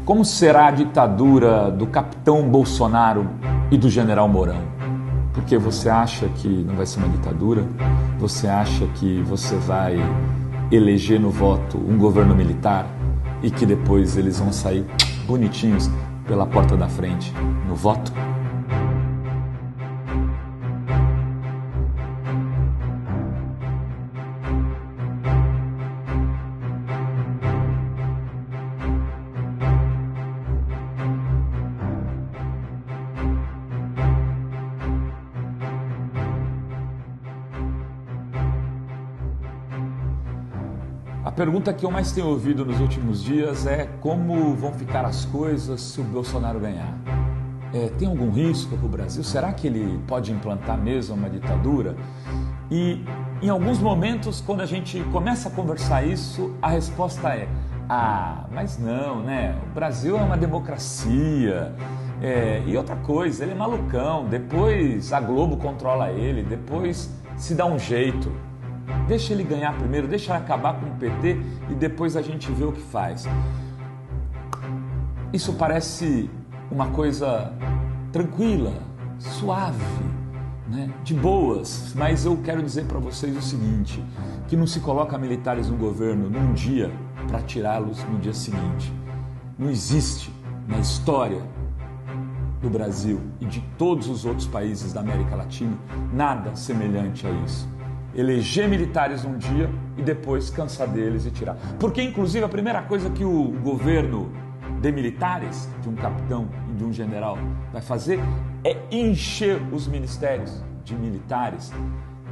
Como será a ditadura do capitão Bolsonaro e do general Mourão? Porque você acha que não vai ser uma ditadura? Você acha que você vai eleger no voto um governo militar e que depois eles vão sair bonitinhos pela porta da frente no voto? A pergunta que eu mais tenho ouvido nos últimos dias é como vão ficar as coisas se o Bolsonaro ganhar. Tem algum risco para o Brasil? Será que ele pode implantar mesmo uma ditadura? E em alguns momentos, quando a gente começa a conversar isso, a resposta é: mas não, né? O Brasil é uma democracia. E outra coisa, ele é malucão, depois a Globo controla ele, depois se dá um jeito. Deixa ele ganhar primeiro, deixa ele acabar com o PT e depois a gente vê o que faz. Isso parece uma coisa tranquila, suave, né? De boas, mas eu quero dizer para vocês o seguinte, que não se coloca militares no governo num dia para tirá-los no dia seguinte. Não existe na história do Brasil e de todos os outros países da América Latina nada semelhante a isso. Eleger militares um dia e depois cansar deles e tirar. Porque, inclusive, a primeira coisa que o governo de militares, de um capitão e de um general, vai fazer é encher os ministérios de militares,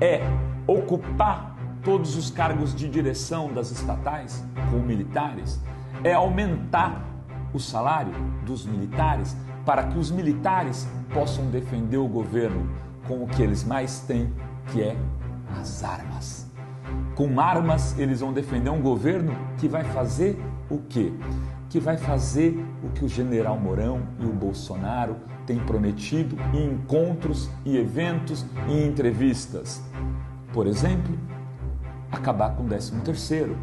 é ocupar todos os cargos de direção das estatais com militares, é aumentar o salário dos militares para que os militares possam defender o governo com o que eles mais têm, que é as armas. Com armas eles vão defender um governo que vai fazer o quê? Que vai fazer o que o general Mourão e o Bolsonaro têm prometido em encontros e eventos e entrevistas. Por exemplo, acabar com o 13º.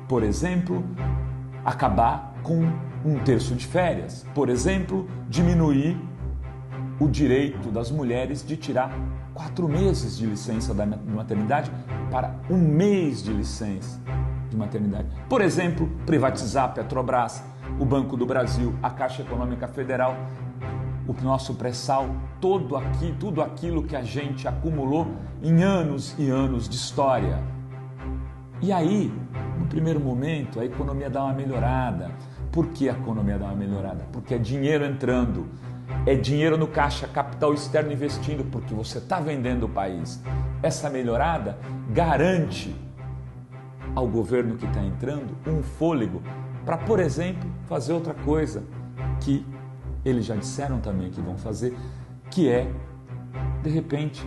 Por exemplo, acabar com 1/3 de férias. Por exemplo, diminuir o direito das mulheres de tirar 4 meses de licença da maternidade para 1 mês de licença de maternidade. Por exemplo, privatizar a Petrobras, o Banco do Brasil, a Caixa Econômica Federal, o nosso pré-sal, tudo aquilo que a gente acumulou em anos e anos de história. E aí, no primeiro momento, a economia dá uma melhorada. Por que a economia dá uma melhorada? Porque é dinheiro entrando. É dinheiro no caixa, capital externo investindo, porque você está vendendo o país. Essa melhorada garante ao governo que está entrando um fôlego para, por exemplo, fazer outra coisa que eles já disseram também que vão fazer, que é, de repente,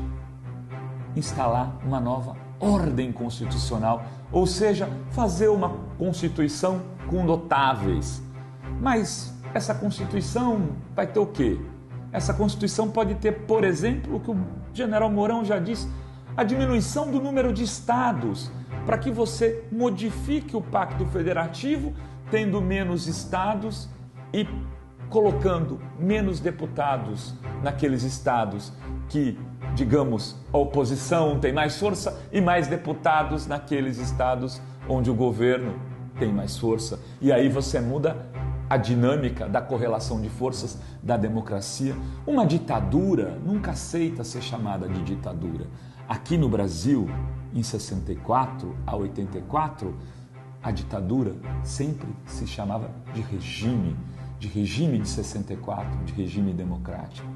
instalar uma nova ordem constitucional, ou seja, fazer uma constituição com notáveis. Mas essa Constituição vai ter o quê? Essa Constituição pode ter, por exemplo, o que o general Mourão já disse, a diminuição do número de estados, para que você modifique o Pacto Federativo, tendo menos estados e colocando menos deputados naqueles estados que, digamos, a oposição tem mais força e mais deputados naqueles estados onde o governo tem mais força. E aí você muda a dinâmica da correlação de forças da democracia. Uma ditadura nunca aceita ser chamada de ditadura. Aqui no Brasil, em 64 a 84, a ditadura sempre se chamava de regime de 64, de regime democrático.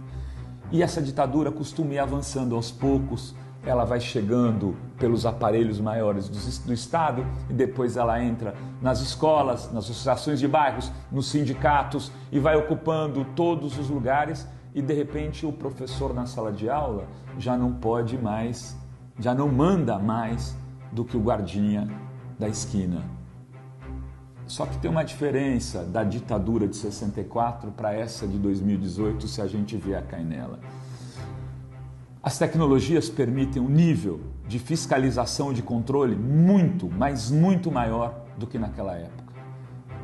E essa ditadura costuma ir avançando aos poucos, ela vai chegando pelos aparelhos maiores do Estado e depois ela entra nas escolas, nas associações de bairros, nos sindicatos e vai ocupando todos os lugares e de repente o professor na sala de aula já não pode mais, já não manda mais do que o guardinha da esquina. Só que tem uma diferença da ditadura de 64 para essa de 2018, se a gente vier a cair nela. As tecnologias permitem um nível de fiscalização e de controle muito, mas muito maior do que naquela época.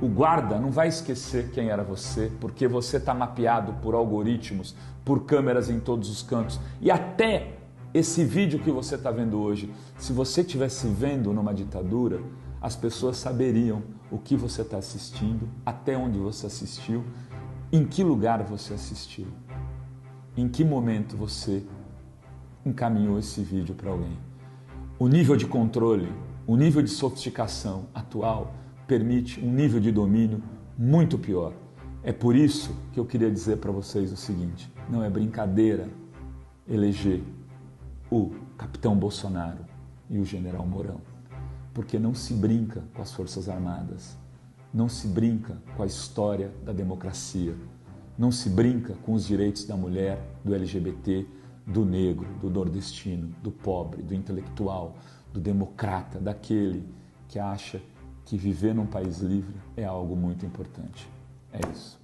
O guarda não vai esquecer quem era você, porque você está mapeado por algoritmos, por câmeras em todos os cantos. E até esse vídeo que você está vendo hoje, se você estivesse vendo numa ditadura, as pessoas saberiam o que você está assistindo, até onde você assistiu, em que lugar você assistiu, em que momento você encaminhou esse vídeo para alguém. O nível de controle, o nível de sofisticação atual permite um nível de domínio muito pior. É por isso que eu queria dizer para vocês o seguinte: não é brincadeira eleger o capitão Bolsonaro e o general Mourão, porque não se brinca com as Forças Armadas, não se brinca com a história da democracia, não se brinca com os direitos da mulher, do LGBT, do negro, do nordestino, do pobre, do intelectual, do democrata, daquele que acha que viver num país livre é algo muito importante. É isso.